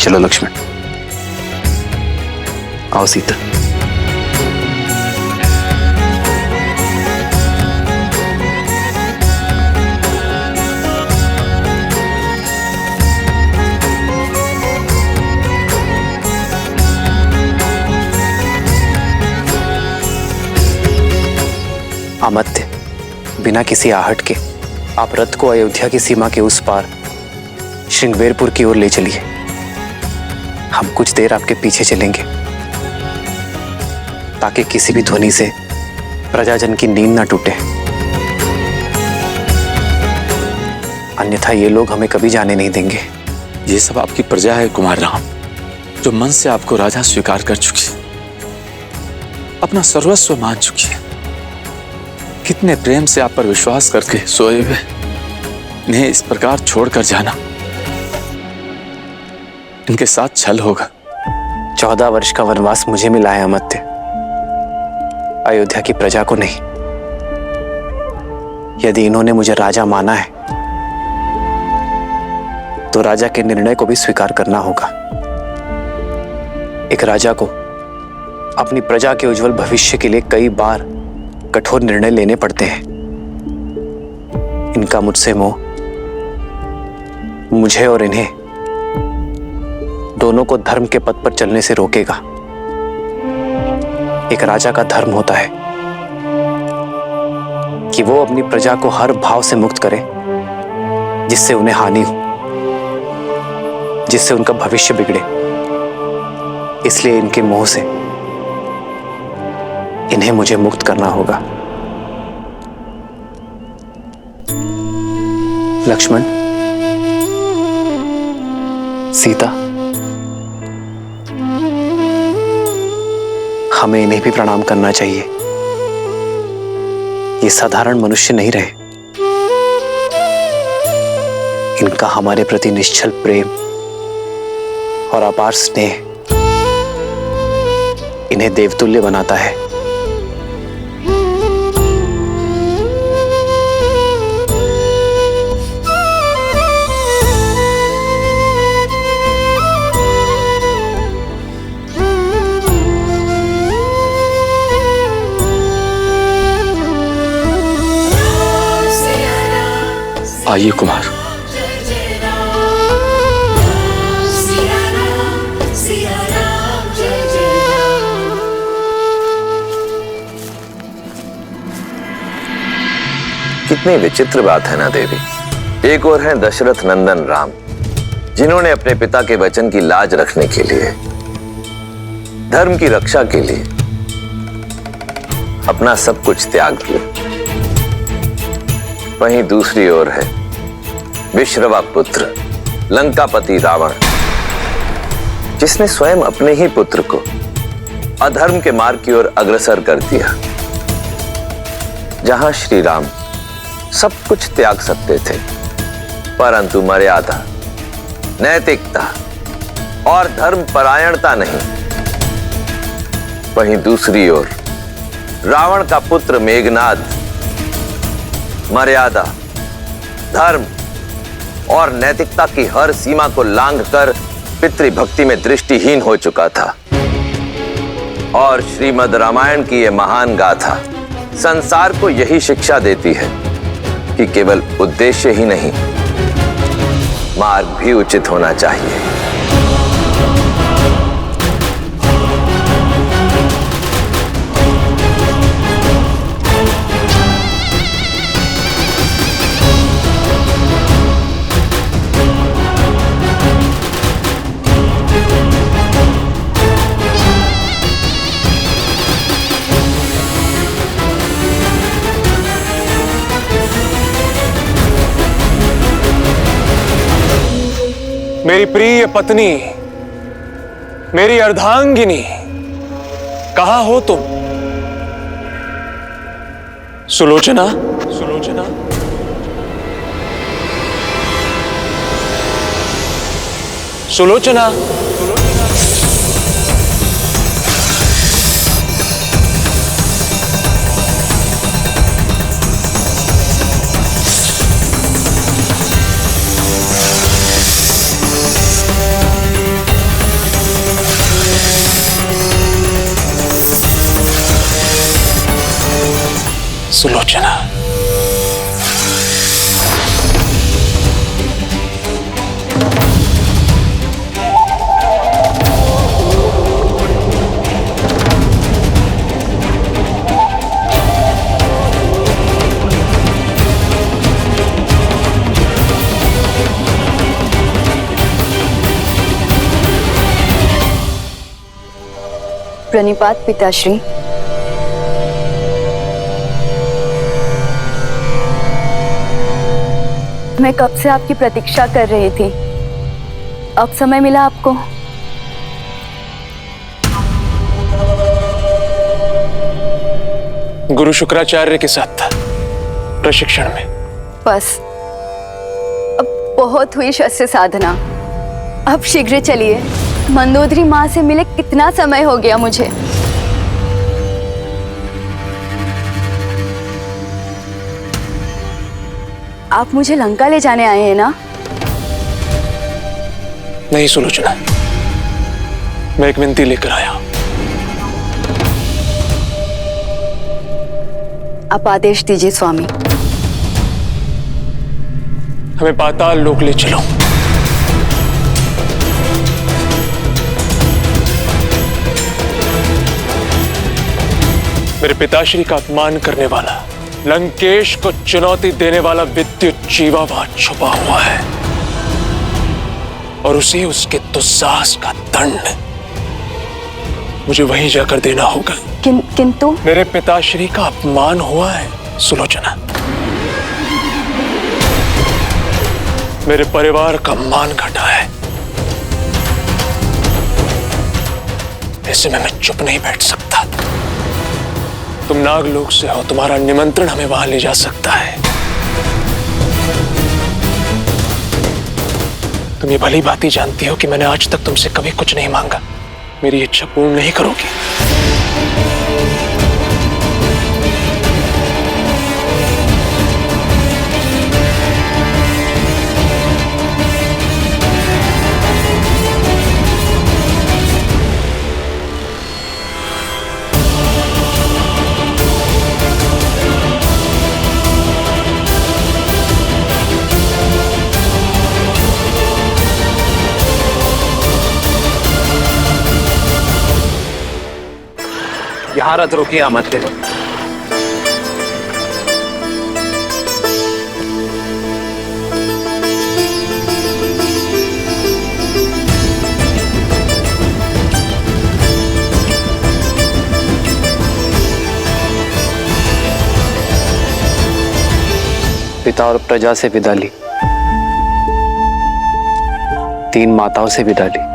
चलो लक्ष्मण, आओ सीता। अमत्य, बिना किसी आहट के आप रथ को अयोध्या की सीमा के उस पार श्रृंगवेरपुर की ओर ले चलिए। हम कुछ देर आपके पीछे चलेंगे ताकि किसी भी ध्वनि से प्रजाजन की नींद ना टूटे, अन्यथा ये लोग हमें कभी जाने नहीं देंगे। ये सब आपकी प्रजा है कुमार राम, जो मन से आपको राजा स्वीकार कर चुकी है, अपना सर्वस्व मान चुकी है। कितने प्रेम से आप पर विश्वास करके सोए हुए इन्हें इस प्रकार छोड़कर जाना, इनके साथ छल होगा। 14 वर्ष का वनवास मुझे मिला है अमत्य, अयोध्या की प्रजा को नहीं। यदि इन्होंने मुझे राजा माना है तो राजा के निर्णय को भी स्वीकार करना होगा। एक राजा को अपनी प्रजा के उज्जवल भविष्य के लिए कई बार कठोर निर्णय लेने पड़ते हैं। इनका मुझसे मोह मुझे और इन्हें दोनों को धर्म के पथ पर चलने से रोकेगा। एक राजा का धर्म होता है कि वो अपनी प्रजा को हर भाव से मुक्त करे जिससे उन्हें हानि हो, जिससे उनका भविष्य बिगड़े। इसलिए इनके मोह से इन्हें मुझे मुक्त करना होगा। लक्ष्मण, सीता, हमें इन्हें भी प्रणाम करना चाहिए। ये साधारण मनुष्य नहीं रहे। इनका हमारे प्रति निश्चल प्रेम और अपार स्नेह इन्हें देवतुल्य बनाता है। आइए कुमार। कितनी विचित्र बात है ना देवी। एक और हैं दशरथ नंदन राम, जिन्होंने अपने पिता के वचन की लाज रखने के लिए, धर्म की रक्षा के लिए अपना सब कुछ त्याग दिया। वहीं दूसरी ओर है विश्रवा पुत्र लंकापति रावण, जिसने स्वयं अपने ही पुत्र को अधर्म के मार्ग की ओर अग्रसर कर दिया। जहां श्री राम सब कुछ त्याग सकते थे, परंतु मर्यादा, नैतिकता और धर्म परायणता नहीं, वहीं दूसरी ओर रावण का पुत्र मेघनाद मर्यादा, धर्म और नैतिकता की हर सीमा को लांघकर पितृभक्ति में दृष्टिहीन हो चुका था। और श्रीमद् रामायण की यह महान गाथा संसार को यही शिक्षा देती है कि केवल उद्देश्य ही नहीं, मार्ग भी उचित होना चाहिए। मेरी प्रिय पत्नी, मेरी अर्धांगिनी, कहां हो तुम? सुलोचना, सुलोचना, सुलोचना, सुलोचना। प्रणिपात पिताश्री। मैं कब से आपकी प्रतीक्षा कर रही थी। अब समय मिला आपको। गुरु शुक्राचार्य के साथ था प्रशिक्षण में। बस अब बहुत हुई शस्त्र साधना। अब शीघ्र चलिए। मंदोदरी माँ से मिले कितना समय हो गया मुझे। आप मुझे लंका ले जाने आए हैं ना? नहीं सुलोचना, मैं एक विनती लेकर आया। आप आदेश दीजिए स्वामी। हमें पाताल लोक ले चलो। मेरे पिताश्री का अपमान करने वाला, लंकेश को चुनौती देने वाला विद्युत जीवा वहां छुपा हुआ है और उसे उसके दुस्साहस का दंड मुझे वहीं जाकर देना होगा। किंतु मेरे पिताश्री का अपमान हुआ है सुलोचना। मेरे परिवार का मान घटा है। ऐसे में मैं चुप नहीं बैठ सकता। तुम नागलोक से हो, तुम्हारा निमंत्रण हमें वहां ले जा सकता है। तुम ये भली भांति जानती हो कि मैंने आज तक तुमसे कभी कुछ नहीं मांगा। मेरी इच्छा पूर्ण नहीं करोगी। यहाँ रथ रोकिए अमात्य। पिता और प्रजा से विदा ली, 3 माताओं से विदा ली।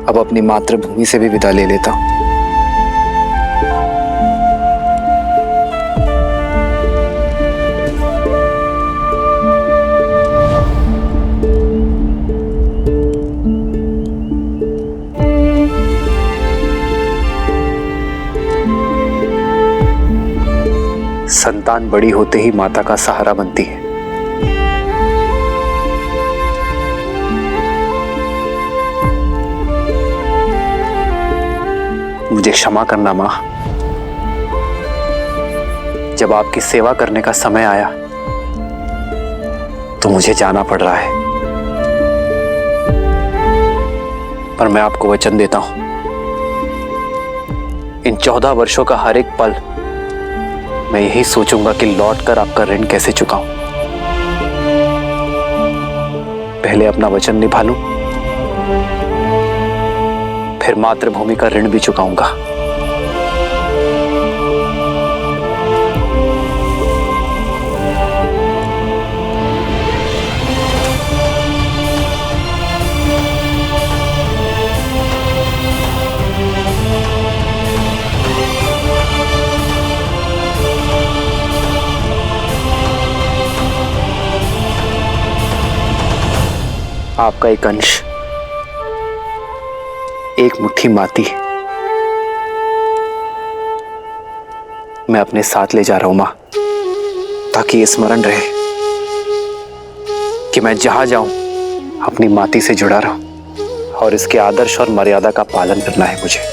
अब अपनी मातृभूमि से भी विदा ले लेता हूं। संतान बड़ी होते ही माता का सहारा बनती है। मुझे क्षमा करना मां, जब आपकी सेवा करने का समय आया तो मुझे जाना पड़ रहा है। पर मैं आपको वचन देता हूं, इन 14 वर्षों का हर एक पल मैं यही सोचूंगा कि लौटकर आपका ऋण कैसे चुकाऊं। पहले अपना वचन निभा लूं, फिर मातृभूमि का ऋण भी चुकाऊंगा। आपका एक अंश, एक मुट्ठी माटी मैं अपने साथ ले जा रहा हूं मां, ताकि ये स्मरण रहे कि मैं जहां जाऊं अपनी माटी से जुड़ा रहूं और इसके आदर्श और मर्यादा का पालन करना है मुझे।